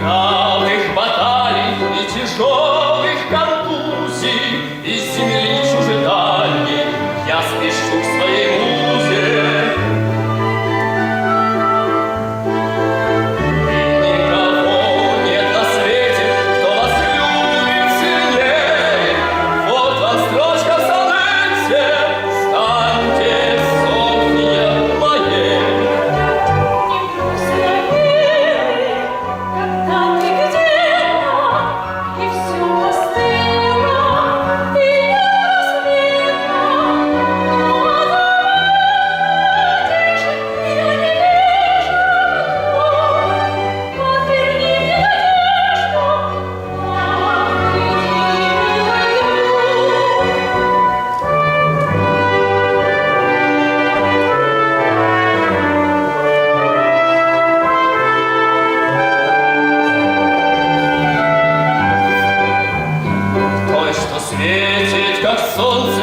Кровавых баталий и тяжелых контузий, из земли чужедальней я спешу к своей музе. И никого нет на свете, кто вас любит сильней. Вот вам строчка в сонете, станьте Софья моей. Светит, как солнце.